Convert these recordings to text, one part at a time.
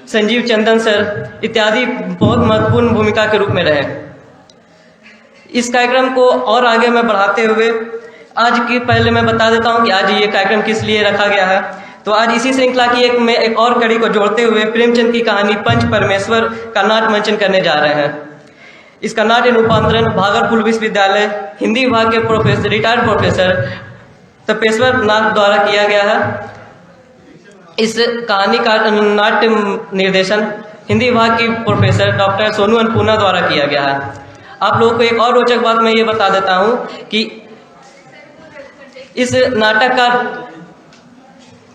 संजीव चंदन sir इत्यादि बहुत महत्वपूर्ण भूमिका के रूप में रहे। इस कार्यक्रम को और आगे मैं बढ़ाते हुए आज की पहले मैं बता देता हूं कि आज ये कार्यक्रम किस लिए रखा गया है। तो आज इसी श्रृंखला की एक और कड़ी को जोड़ते हुए प्रेमचंद की कहानी पंच परमेश्वर का नाट्य मंचन करने जा रहे हैं। इसका नाट्य रूपांतरण भागलपुर विश्वविद्यालय हिंदी विभाग के रिटायर्ड प्रोफेसर तपेश्वर नाथ द्वारा किया गया है। इस कहानी का नाट्य निर्देशन हिंदी विभाग की प्रोफेसर डॉक्टर सोनू अन्नपूर्णा द्वारा किया गया है। आप लोगों को एक और रोचक बात मैं ये बता देता हूँ कि इस नाटक का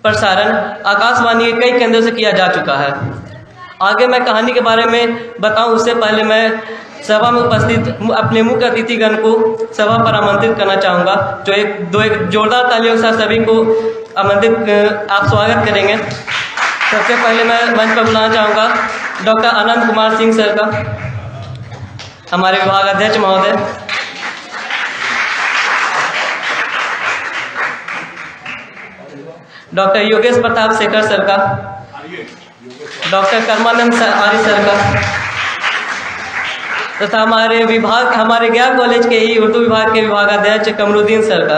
प्रसारण आकाशवाणी के कई केंद्रों से किया जा चुका है। आगे मैं कहानी के बारे में बताऊं उससे पहले मैं सभा में उपस्थित अपने मुख्य अतिथिगण को सभा पर आमंत्रित करना चाहूँगा, जो एक जोरदार तालियों के साथ सभी को आमंत्रित आप स्वागत करेंगे। सबसे पहले मैं मंच पर बुलाना चाहूँगा डॉक्टर आनंद कुमार सिंह सर का, हमारे विभाग अध्यक्ष महोदय। डॉक्टर योगेश प्रताप शेखर सर का, डॉक्टर कर्मानंद आर्य सर का, तथा हमारे ज्ञान कॉलेज के ही उर्दू विभाग के विभागाध्यक्ष कमरुद्दीन सर का,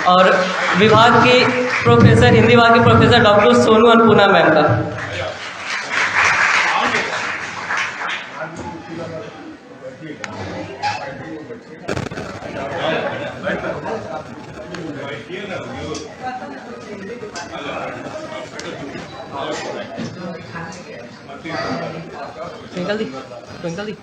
और विभाग की प्रोफेसर हिंदी विभाग की professor doctor Sonu Annapurna ma'am का। ट्विंकल दी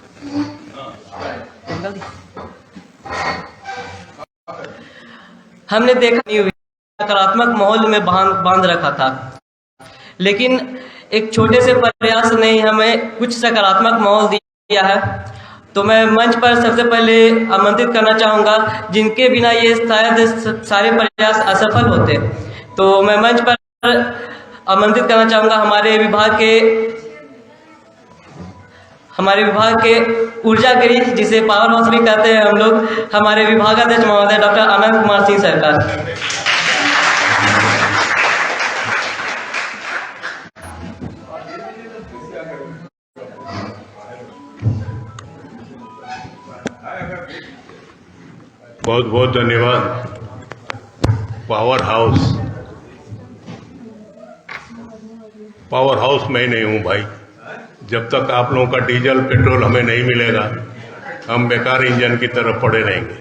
हमने देखा नहीं हुई सकारात्मक माहौल में बांध रखा था, लेकिन एक छोटे से प्रयास ने हमें कुछ सकारात्मक माहौल दिया है। तो मैं मंच पर सबसे पहले आमंत्रित करना चाहूँगा, जिनके बिना ये शायद सारे प्रयास असफल होते। तो मैं मंच पर आमंत्रित करना चाहूँगा हमारे विभाग के ऊर्जा गिरी, जिसे पावर हाउस भी कहते हैं हम लोग, हमारे विभागाध्यक्ष महोदय डॉक्टर आनंद कुमार सिंह सर का। बहुत बहुत धन्यवाद। पावर हाउस मैं नहीं हूं भाई। जब तक आप लोगों का डीजल पेट्रोल हमें नहीं मिलेगा, हम बेकार इंजन की तरफ पड़े रहेंगे।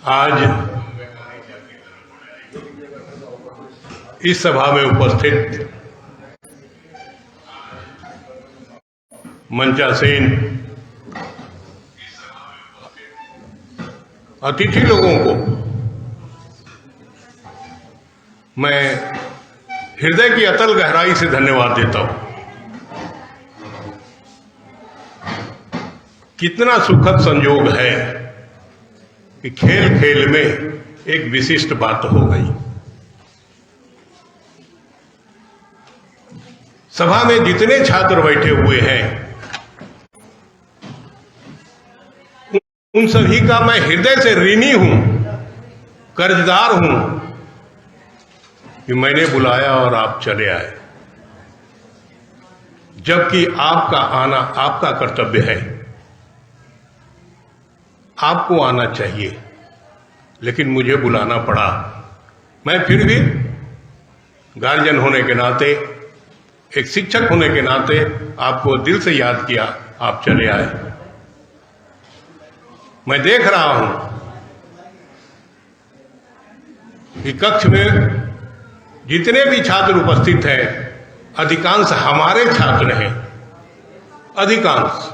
आज इस सभा में उपस्थित मंचासीन अतिथि लोगों को मैं हृदय की अतल गहराई से धन्यवाद देता हूं। कितना सुखद संयोग है कि खेल खेल में एक विशिष्ट बात हो गई। सभा में जितने छात्र बैठे हुए हैं, उन सभी का मैं हृदय से ऋणी हूं, कर्जदार हूं कि मैंने बुलाया और आप चले आए, जबकि आपका आना आपका कर्तव्य है। आपको आना चाहिए, लेकिन मुझे बुलाना पड़ा। मैं फिर भी गार्जियन होने के नाते, एक शिक्षक होने के नाते आपको दिल से याद किया, आप चले आए। मैं देख रहा हूं कि कक्ष में जितने भी छात्र उपस्थित हैं, अधिकांश हमारे छात्र हैं, अधिकांश।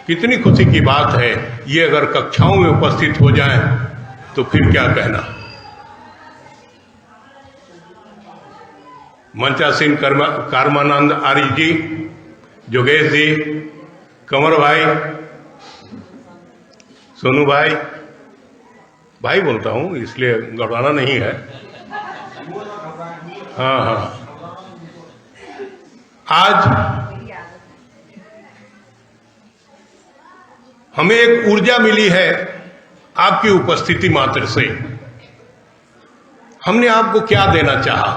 कितनी खुशी की बात है ये, अगर कक्षाओं में उपस्थित हो जाएं तो फिर क्या कहना। मंचासीन कर्मानंद आर्य जी, योगेश जी, कंवर भाई, सोनू भाई बोलता हूं इसलिए गड़बड़ाना नहीं है। हाँ, आज हमें एक ऊर्जा मिली है आपकी उपस्थिति मात्र से। हमने आपको क्या देना चाहा,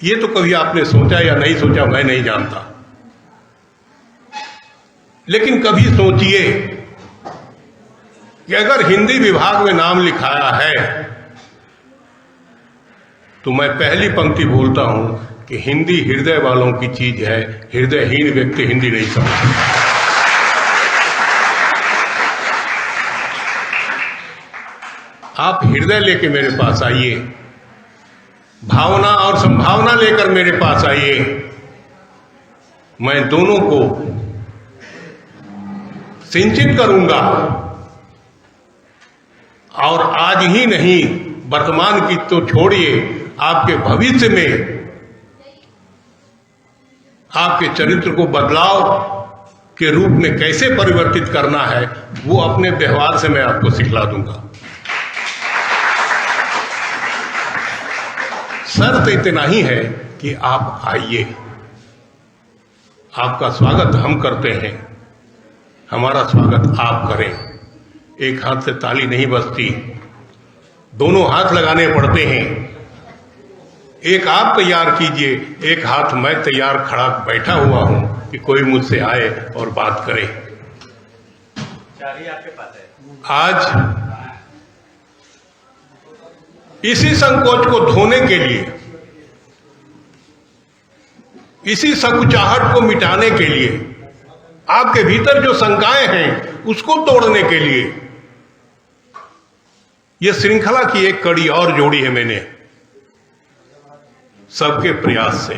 ये तो कभी आपने सोचा या नहीं सोचा मैं नहीं जानता, लेकिन कभी सोचिए कि अगर हिंदी विभाग में नाम लिखाया है तो मैं पहली पंक्ति बोलता हूं कि हिंदी हृदय वालों की चीज है, हृदयहीन व्यक्ति हिंदी नहीं समझता। आप हृदय लेके मेरे पास आइए, भावना और संभावना लेकर मेरे पास आइए, मैं दोनों को सिंचित करूंगा और आज ही नहीं वर्तमान की तो छोड़िए, आपके भविष्य में आपके चरित्र को बदलाव के रूप में कैसे परिवर्तित करना है वो अपने व्यवहार से मैं आपको सिखला दूंगा। शर्त इतना ही है कि आप आइए, आपका स्वागत हम करते हैं, हमारा स्वागत आप करें। एक हाथ से ताली नहीं बजती, दोनों हाथ लगाने पड़ते हैं। एक आप तैयार कीजिए, एक हाथ मैं तैयार खड़ा बैठा हुआ हूं कि कोई मुझसे आए और बात करे। आपके पास है। आज इसी संकोच को धोने के लिए, इसी संकुचाहट को मिटाने के लिए, आपके भीतर जो शंकाएं हैं उसको तोड़ने के लिए यह श्रृंखला की एक कड़ी और जोड़ी है मैंने सबके प्रयास से।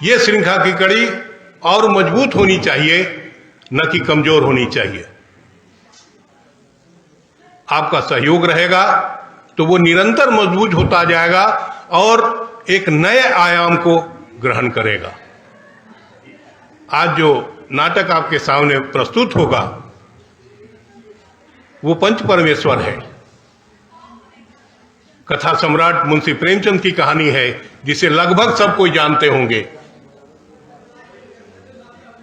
यह श्रृंखला की कड़ी और मजबूत होनी चाहिए, न कि कमजोर होनी चाहिए। आपका सहयोग रहेगा तो वो निरंतर मजबूत होता जाएगा और एक नए आयाम को ग्रहण करेगा। आज जो नाटक आपके सामने प्रस्तुत होगा वो पंच परमेश्वर है। कथा सम्राट मुंशी प्रेमचंद की कहानी है जिसे लगभग सब कोई जानते होंगे।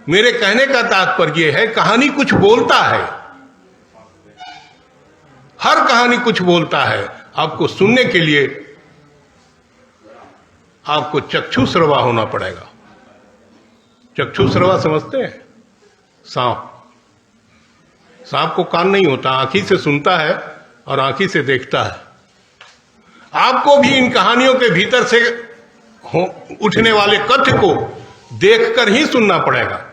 मेरे कहने का तात्पर्य है कहानी कुछ बोलता है, हर कहानी कुछ बोलता है। आपको सुनने के लिए आपको चक्षु श्रवा होना पड़ेगा। चक्षु श्रवा समझते हैं? सांप, सांप को कान नहीं होता, आंखी से सुनता है और आंखी से देखता है। आपको भी इन कहानियों के भीतर से उठने वाले कथ्य को देखकर ही सुनना पड़ेगा।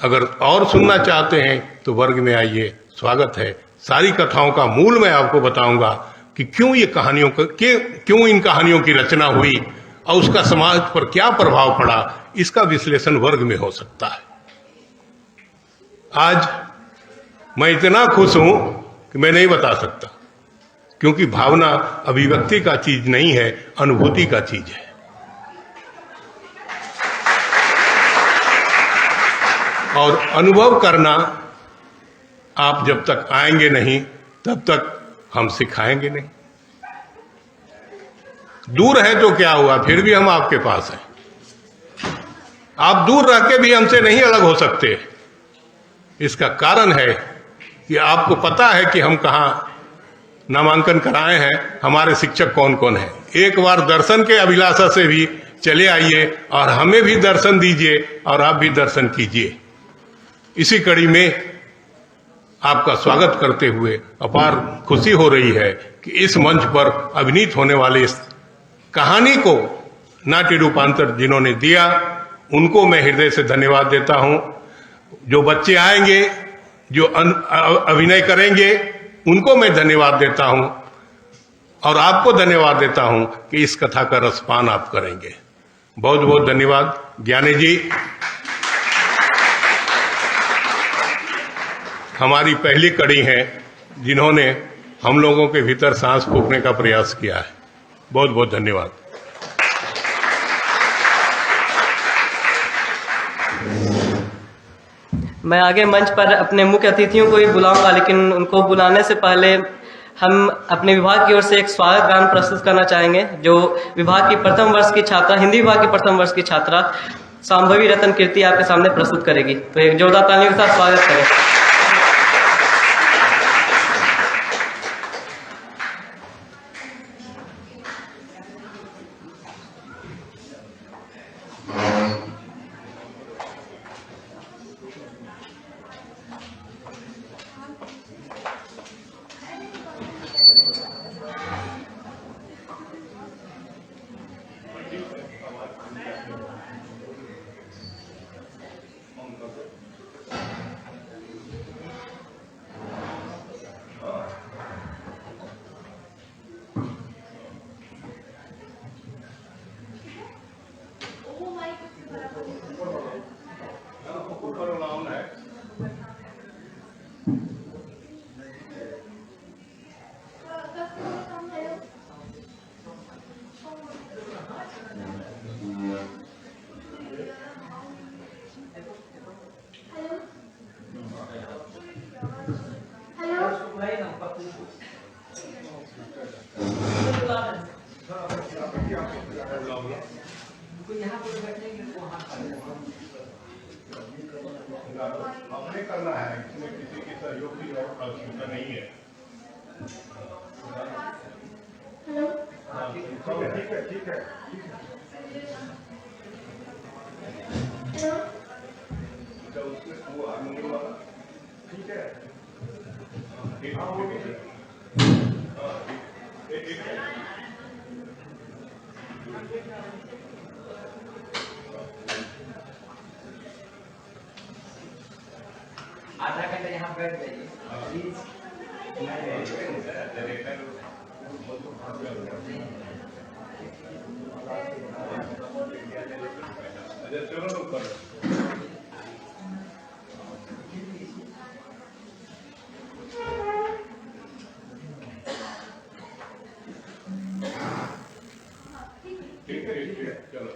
अगर और सुनना चाहते हैं तो वर्ग में आइए, स्वागत है। सारी कथाओं का मूल मैं आपको बताऊंगा कि क्यों ये कहानियों का क्यों इन कहानियों की रचना हुई और उसका समाज पर क्या प्रभाव पड़ा, इसका विश्लेषण वर्ग में हो सकता है। आज मैं इतना खुश हूं कि मैं नहीं बता सकता, क्योंकि भावना अभिव्यक्ति का चीज नहीं है, अनुभूति का चीज है। और अनुभव करना आप जब तक आएंगे नहीं तब तक हम सिखाएंगे नहीं। दूर है तो क्या हुआ, फिर भी हम आपके पास हैं। आप दूर रह के भी हमसे नहीं अलग हो सकते। इसका कारण है कि आपको पता है कि हम कहाँ नामांकन कराए हैं, हमारे शिक्षक कौन कौन हैं। एक बार दर्शन के अभिलाषा से भी चले आइए और हमें भी दर्शन दीजिए और आप भी दर्शन कीजिए। इसी कड़ी में आपका स्वागत करते हुए अपार खुशी हो रही है कि इस मंच पर अभिनीत होने वाले इस कहानी को नाट्य रूपांतर जिन्होंने दिया उनको मैं हृदय से धन्यवाद देता हूं। जो बच्चे आएंगे, जो अभिनय करेंगे, उनको मैं धन्यवाद देता हूं और आपको धन्यवाद देता हूं कि इस कथा का रसपान आप करेंगे। बहुत बहुत धन्यवाद। ज्ञानी जी हमारी पहली कड़ी है जिन्होंने हम लोगों के भीतर सांस फूंकने का प्रयास किया है। बहुत बहुत धन्यवाद। मैं आगे मंच पर अपने मुख्य अतिथियों को ही बुलाऊंगा, लेकिन उनको बुलाने से पहले हम अपने विभाग की ओर से एक स्वागत गान प्रस्तुत करना चाहेंगे, जो विभाग की प्रथम वर्ष की छात्रा, हिंदी विभाग की प्रथम वर्ष की छात्रा शांभवी रतन कीर्ति आपके सामने प्रस्तुत करेगी। तो एक जोरदार तालियों के साथ स्वागत करें। अपने करना है, इसमें किसी की सहयोग की आवश्यकता नहीं है। ठीक है, ठीक है, ठीक है। उसमें वो हारमोनियम वाला ठीक है, ठीक है, ठीक है। आधा घंटा यहाँ बैठ जाइए प्लीज। ठीक है, चलो।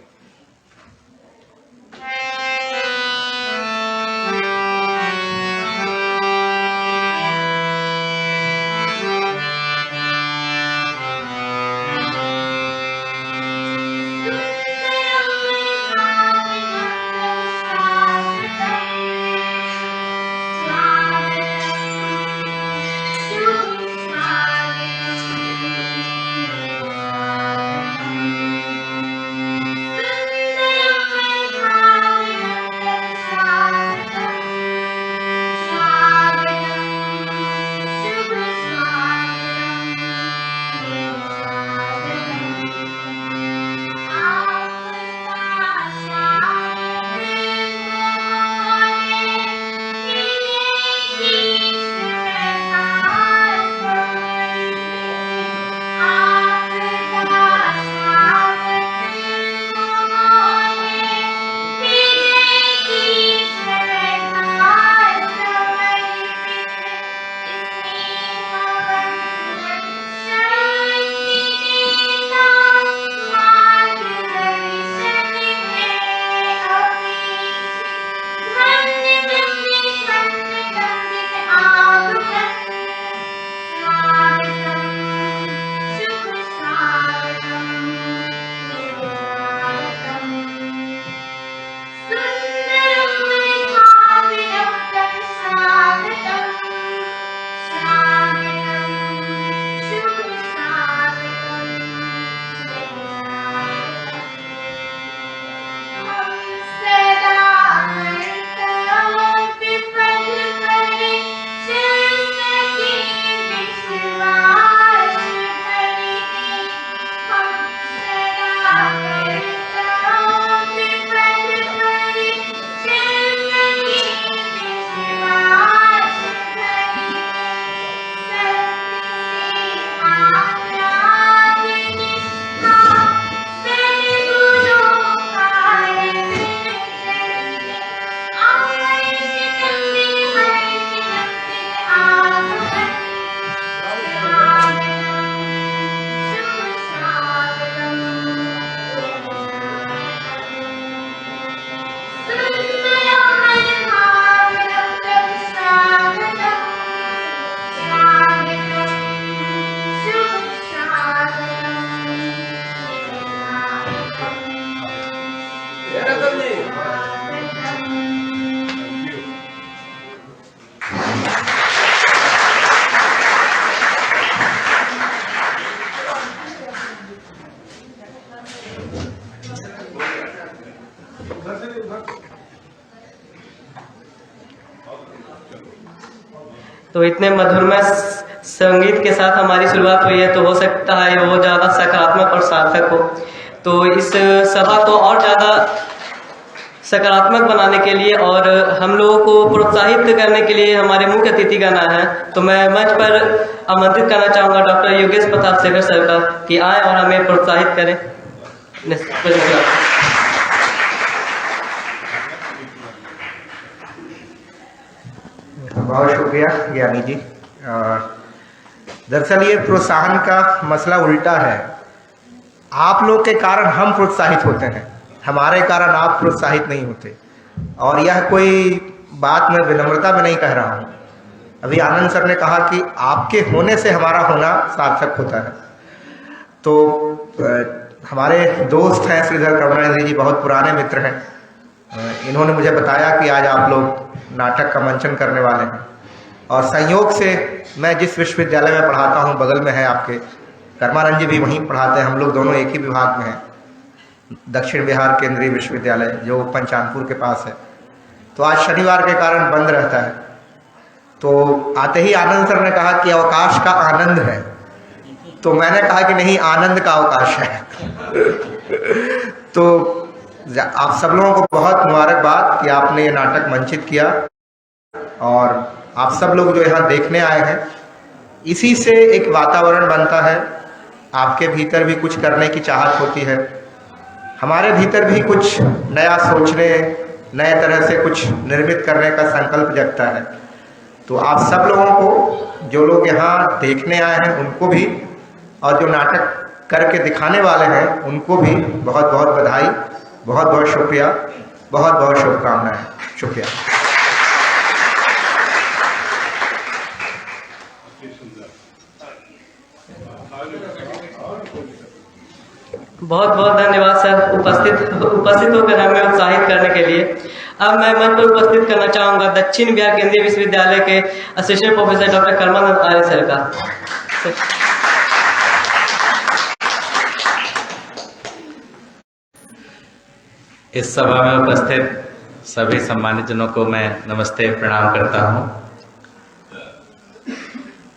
तो इतने मधुरमय संगीत के साथ हमारी शुरुआत हुई है, तो हो सकता है वो ज़्यादा सकारात्मक और सार्थक हो। तो इस सभा को और ज़्यादा सकारात्मक बनाने के लिए और हम लोगों को प्रोत्साहित करने के लिए हमारे मुख्य अतिथि का नाम है, तो मैं मंच पर आमंत्रित करना चाहूँगा डॉक्टर योगेश प्रताप शेखर सर का कि आए और हमें प्रोत्साहित करें। बहुत शुक्रिया ज्ञानी जी। दरअसल ये प्रोत्साहन का मसला उल्टा है। आप लोग के कारण हम प्रोत्साहित होते हैं, हमारे कारण आप प्रोत्साहित नहीं होते। और यह कोई बात मैं विनम्रता में नहीं कह रहा हूँ। अभी आनंद सर ने कहा कि आपके होने से हमारा होना सार्थक होता है। तो हमारे दोस्त हैं श्रीधर करुणानिधि जी, बहुत पुराने मित्र हैं। इन्होंने मुझे बताया कि आज आप लोग नाटक का मंचन करने वाले हैं, और संयोग से मैं जिस विश्वविद्यालय में पढ़ाता हूँ बगल में है आपके, कर्मानंद जी भी वहीं पढ़ाते हैं, हम लोग दोनों एक ही विभाग में हैं, दक्षिण बिहार केंद्रीय विश्वविद्यालय जो पंचानपुर के पास है। तो आज शनिवार के कारण बंद रहता है। तो आते ही आनंद सर ने कहा कि अवकाश का आनंद है, तो मैंने कहा कि नहीं, आनंद का अवकाश है। तो आप सब लोगों को बहुत मुबारकबाद कि आपने ये नाटक मंचित किया, और आप सब लोग जो यहाँ देखने आए हैं, इसी से एक वातावरण बनता है। आपके भीतर भी कुछ करने की चाहत होती है, हमारे भीतर भी कुछ नया सोचने, नए तरह से कुछ निर्मित करने का संकल्प जगता है। तो आप सब लोगों को, जो लोग यहाँ देखने आए हैं उनको भी, और जो नाटक करके दिखाने वाले हैं उनको भी बहुत बहुत बधाई, बहुत बहुत शुक्रिया, बहुत बहुत शुभकामनाएं। शुक्रिया। बहुत बहुत धन्यवाद सर उपस्थित होकर हमें उत्साहित करने के लिए। अब मैं मंच पर उपस्थित करना चाहूँगा दक्षिण बिहार केंद्रीय विश्वविद्यालय के असिस्टेंट प्रोफेसर डॉक्टर कर्मानंद आर्य सर का। इस सभा में उपस्थित सभी सम्मानित जनों को मैं नमस्ते प्रणाम करता हूं।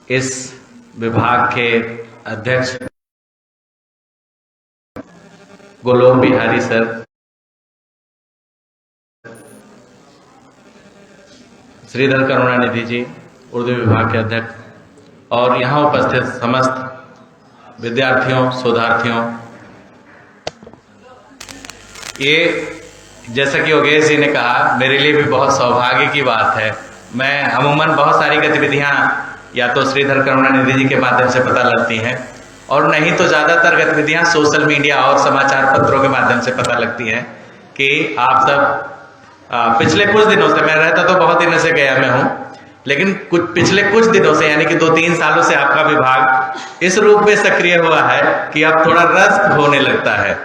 इस विभाग के अध्यक्ष गोलोक बिहारी सर, श्रीधर करुणानिधि जी उर्दू विभाग के अध्यक्ष, और यहाँ उपस्थित समस्त विद्यार्थियों, शोधार्थियों, ये जैसा कि योगेश जी ने कहा, मेरे लिए भी बहुत सौभाग्य की बात है। मैं अमूमन बहुत सारी गतिविधियां या तो श्रीधर करुणानिधि जी के माध्यम से पता लगती हैं, और नहीं तो ज़्यादातर गतिविधियां सोशल मीडिया और समाचार पत्रों के माध्यम से पता लगती हैं कि आप सब पिछले कुछ दिनों से, मैं रहता तो बहुत दिनों से गया मैं हूँ, लेकिन पिछले कुछ दिनों से यानी कि 2-3 सालों से आपका विभाग इस रूप में सक्रिय हुआ है कि अब थोड़ा रस होने लगता है।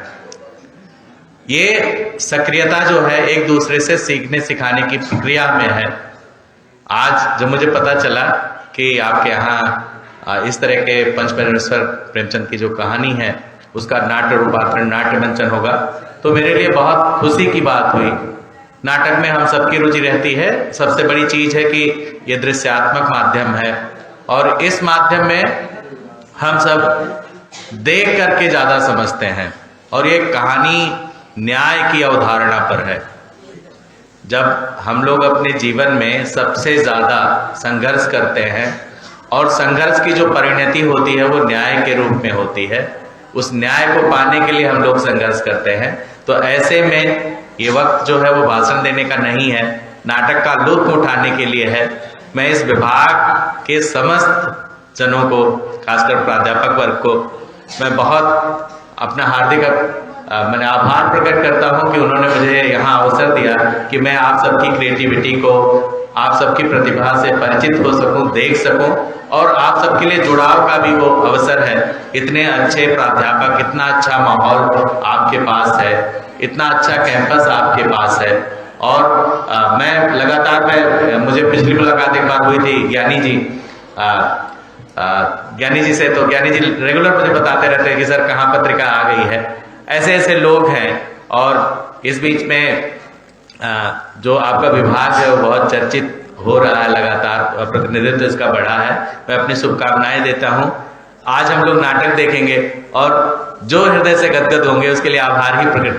ये सक्रियता जो है एक दूसरे से सीखने सिखाने की प्रक्रिया में है। आज जब मुझे पता चला कि आपके यहाँ इस तरह के पंचमरेश्वर प्रेमचंद की जो कहानी है उसका नाट्य रूपांतरण, नाट्य मंचन होगा, तो मेरे लिए बहुत खुशी की बात हुई। नाटक में हम सबकी रुचि रहती है। सबसे बड़ी चीज है कि ये दृश्यात्मक माध्यम है, और इस माध्यम में हम सब देख करके ज्यादा समझते हैं, और ये कहानी न्याय की अवधारणा पर है। जब हम लोग अपने जीवन में सबसे ज्यादा संघर्ष करते हैं, और संघर्ष की जो परिणति होती है वो न्याय के रूप में होती है, उस न्याय को पाने के लिए हम लोग संघर्ष करते हैं। तो ऐसे में ये वक्त जो है वो भाषण देने का नहीं है, नाटक का लुत्फ उठाने के लिए है। मैं इस विभाग के समस्त जनों को, खासकर प्राध्यापक वर्ग को, मैं बहुत अपना हार्दिक मैंने आभार प्रकट करता हूं कि उन्होंने मुझे यहाँ अवसर दिया कि मैं आप सबकी क्रिएटिविटी को, आप सबकी प्रतिभा से परिचित हो सकूं, देख सकूं, और आप सबके लिए जुड़ाव का भी वो अवसर है। इतने अच्छे प्राध्यापक, इतना अच्छा माहौल आपके पास है, इतना अच्छा कैंपस आपके पास है। और मैं लगातार मुझे पिछली मुलाकात एक बार हुई थी ज्ञानी जी से, तो ज्ञानी जी रेगुलर मुझे बताते रहते हैं कि सर कहाँ पत्रिका आ गई है। ऐसे ऐसे लोग हैं, और इस बीच में जो आपका विभाग है वो बहुत चर्चित हो रहा है, लगातार प्रतिनिधित्व इसका बढ़ा है। मैं अपनी शुभकामनाएं देता हूं। आज हम लोग नाटक देखेंगे, और जो हृदय से गदगद होंगे उसके लिए आभार ही प्रकट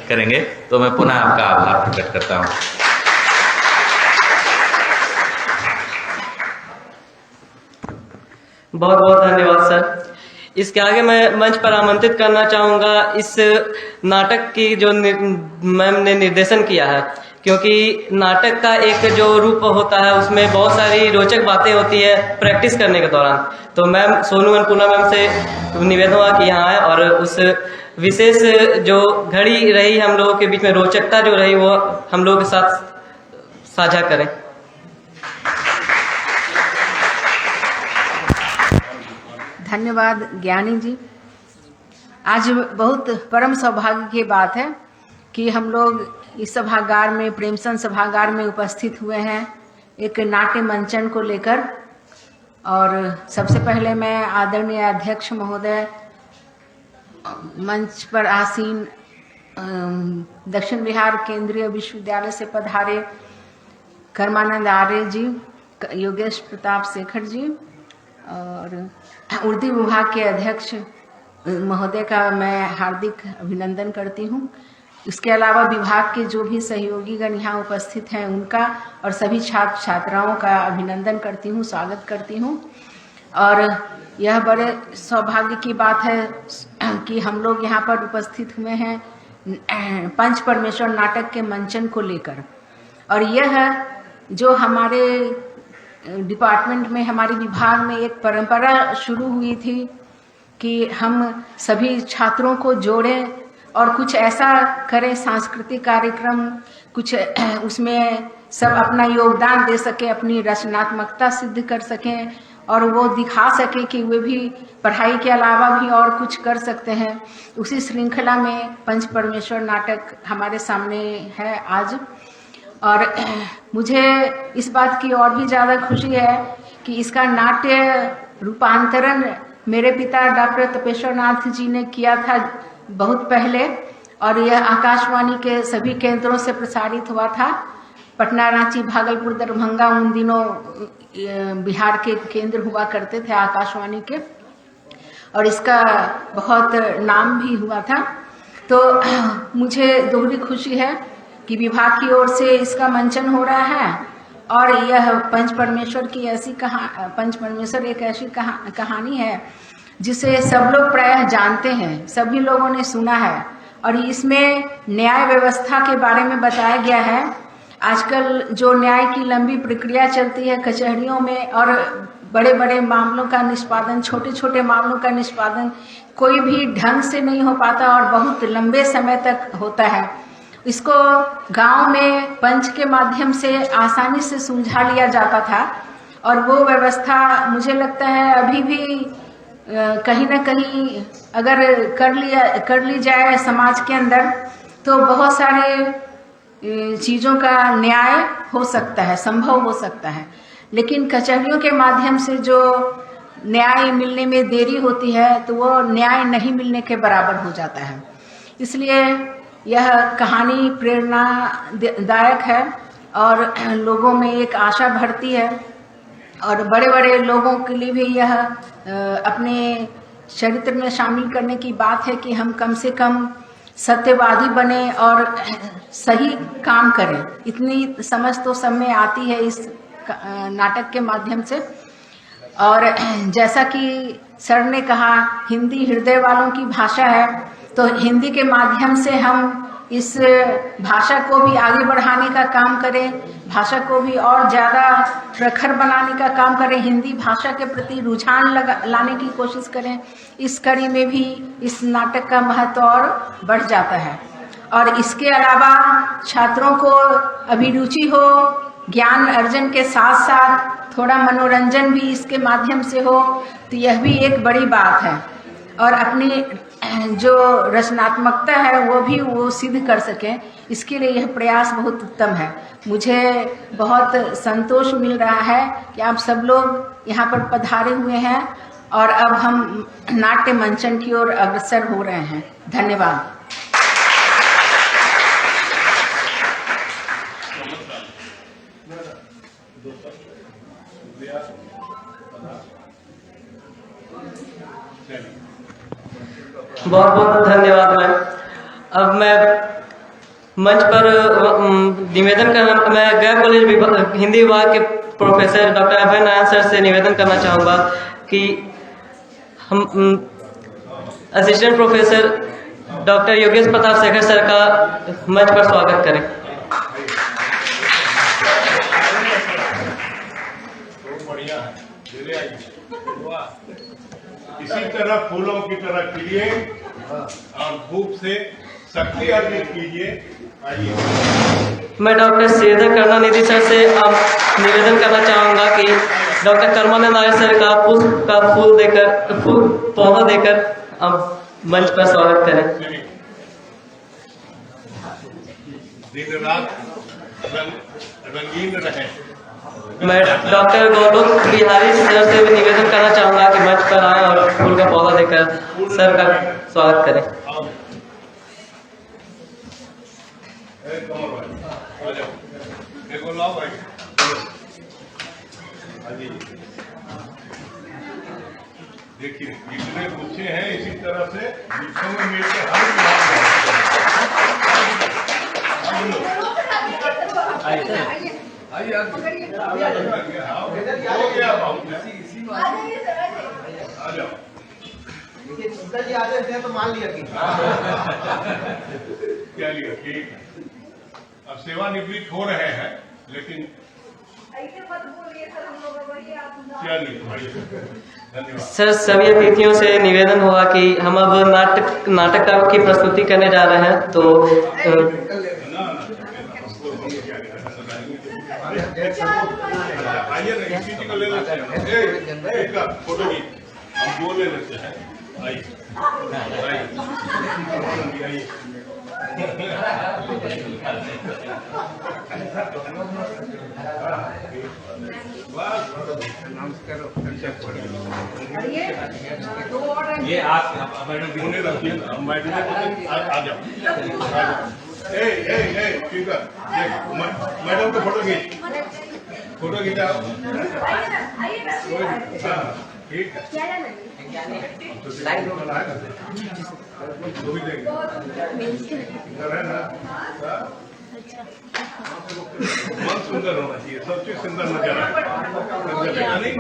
करेंगे। तो मैं पुनः आपका आभार प्रकट करता हूं। बहुत बहुत धन्यवाद सर। इसके आगे मैं मंच पर आमंत्रित करना चाहूँगा इस नाटक की जो मैम ने निर्देशन किया है, क्योंकि नाटक का एक जो रूप होता है उसमें बहुत सारी रोचक बातें होती है प्रैक्टिस करने के दौरान। तो मैम सोनू अन्नपूर्णा मैम से निवेदन हुआ कि यहाँ आए और उस विशेष जो घड़ी रही हम लोगों के बीच में, रोचकता जो रही, वो हम लोगों के साथ साझा करें। धन्यवाद ज्ञानी जी। आज बहुत परम सौभाग्य की बात है कि हम लोग इस सभागार में, प्रेमचंद सभागार में उपस्थित हुए हैं एक नाट्य मंचन को लेकर। और सबसे पहले मैं आदरणीय अध्यक्ष महोदय, मंच पर आसीन दक्षिण बिहार केंद्रीय विश्वविद्यालय से पधारे कर्मानंद आर्य जी, योगेश प्रताप शेखर जी और उर्दू विभाग के अध्यक्ष महोदय का मैं हार्दिक अभिनंदन करती हूँ। इसके अलावा विभाग के जो भी सहयोगीगण यहाँ उपस्थित हैं उनका और सभी छात्र छात्राओं का अभिनंदन करती हूँ, स्वागत करती हूँ। और यह बड़े सौभाग्य की बात है कि हम लोग यहाँ पर उपस्थित हुए हैं पंच परमेश्वर नाटक के मंचन को लेकर। और यह जो हमारे डिपार्टमेंट में, हमारे विभाग में एक परंपरा शुरू हुई थी कि हम सभी छात्रों को जोड़ें और कुछ ऐसा करें, सांस्कृतिक कार्यक्रम कुछ उसमें सब अपना योगदान दे सके, अपनी रचनात्मकता सिद्ध कर सकें और वो दिखा सके कि वे भी पढ़ाई के अलावा भी और कुछ कर सकते हैं। उसी श्रृंखला में पंच परमेश्वर नाटक हमारे सामने है आज। और मुझे इस बात की और भी ज़्यादा खुशी है कि इसका नाट्य रूपांतरण मेरे पिता डॉक्टर तपेश्वर नाथ जी ने किया था बहुत पहले, और यह आकाशवाणी के सभी केंद्रों से प्रसारित हुआ था। पटना, रांची, भागलपुर, दरभंगा उन दिनों बिहार के केंद्र हुआ करते थे आकाशवाणी के, और इसका बहुत नाम भी हुआ था। तो मुझे दोहरी खुशी है कि विभाग की ओर से इसका मंचन हो रहा है और यह पंच परमेश्वर की ऐसी पंच परमेश्वर एक ऐसी कहानी है जिसे सब लोग प्रायः जानते हैं, सभी लोगों ने सुना है। और इसमें न्याय व्यवस्था के बारे में बताया गया है। आजकल जो न्याय की लंबी प्रक्रिया चलती है कचहरियों में, और बड़े बड़े मामलों का निष्पादन, छोटे छोटे मामलों का निष्पादन कोई भी ढंग से नहीं हो पाता और बहुत लंबे समय तक होता है। इसको गांव में पंच के माध्यम से आसानी से सुलझा लिया जाता था, और वो व्यवस्था मुझे लगता है अभी भी कहीं ना कहीं अगर कर ली जाए समाज के अंदर तो बहुत सारे चीज़ों का न्याय हो सकता है, संभव हो सकता है। लेकिन कचहरियों के माध्यम से जो न्याय मिलने में देरी होती है तो वो न्याय नहीं मिलने के बराबर हो जाता है। इसलिए यह कहानी प्रेरणादायक है और लोगों में एक आशा भरती है, और बड़े बड़े लोगों के लिए भी यह अपने चरित्र में शामिल करने की बात है कि हम कम से कम सत्यवादी बने और सही काम करें। इतनी समझ तो सब में आती है इस नाटक के माध्यम से। और जैसा कि सर ने कहा, हिंदी हृदय वालों की भाषा है, तो हिंदी के माध्यम से हम इस भाषा को भी आगे बढ़ाने का काम करें, भाषा को भी और ज़्यादा प्रखर बनाने का काम करें, हिंदी भाषा के प्रति रुझान लाने की कोशिश करें। इस कड़ी में भी इस नाटक का महत्व और बढ़ जाता है। और इसके अलावा छात्रों को अभिरुचि हो, ज्ञान अर्जन के साथ साथ थोड़ा मनोरंजन भी इसके माध्यम से हो, तो यह भी एक बड़ी बात है। और अपनी जो रचनात्मकता है वो सिद्ध कर सकें, इसके लिए यह प्रयास बहुत उत्तम है। मुझे बहुत संतोष मिल रहा है कि आप सब लोग यहाँ पर पधारे हुए हैं और अब हम नाट्य मंचन की ओर अग्रसर हो रहे हैं। धन्यवाद। बहुत बहुत धन्यवाद मैम। अब मैं मंच पर निवेदन करना, मैं गया कॉलेज हिंदी विभाग के प्रोफेसर डॉक्टर अभय नारायण सर से निवेदन करना चाहूँगा कि हम assistant professor doctor Yogesh Pratap Shekhar sir का मंच पर स्वागत करें। इसी तरह फूलों की तरह खिलिए और धूप से शक्ति अर्जित कीजिए। आइए। मैं डॉक्टर श्रीधर करुणानिधि सर से अब निवेदन करना चाहूँगा कि डॉक्टर कर्मानंद आर्य सर का पुष्प का पौधा देकर अब मंच पर स्वागत करें। दिन रात रंगीन रहे। मैं डॉक्टर गौरव बिहारी सर से भी निवेदन करना चाहूँगा कि मंच पर आएं और फूल का पौधा देकर सर का स्वागत करें। देखो लाओ भाई, देखिए जितने गुच्छे हैं इसी तरह से गुच्छों में मिलकर हर आ जाओ। देखिए सीता जी आ जाते हैं तो मान लिया कि क्या लिया, ठीक है। अब सेवानिवृत्त हो रहे हैं, लेकिन धन्यवाद सर, सभी अतिथियों से निवेदन हुआ कि हम अब नाटक की प्रस्तुति करने जा रहे हैं, तो आइए ना, इसी चीज को ले लेते हैं। फोटो की हम 2 ले लेते हैं। आइए आइए। ये आप मैडम रखिए, आ जाओ। ठीक है, मैडम को फोटो खींचाओ। हाँ ठीक है, जो भी देंगे है ना। मन सुंदर होना चाहिए, सब चीज सुंदर नजर आए। नहीं,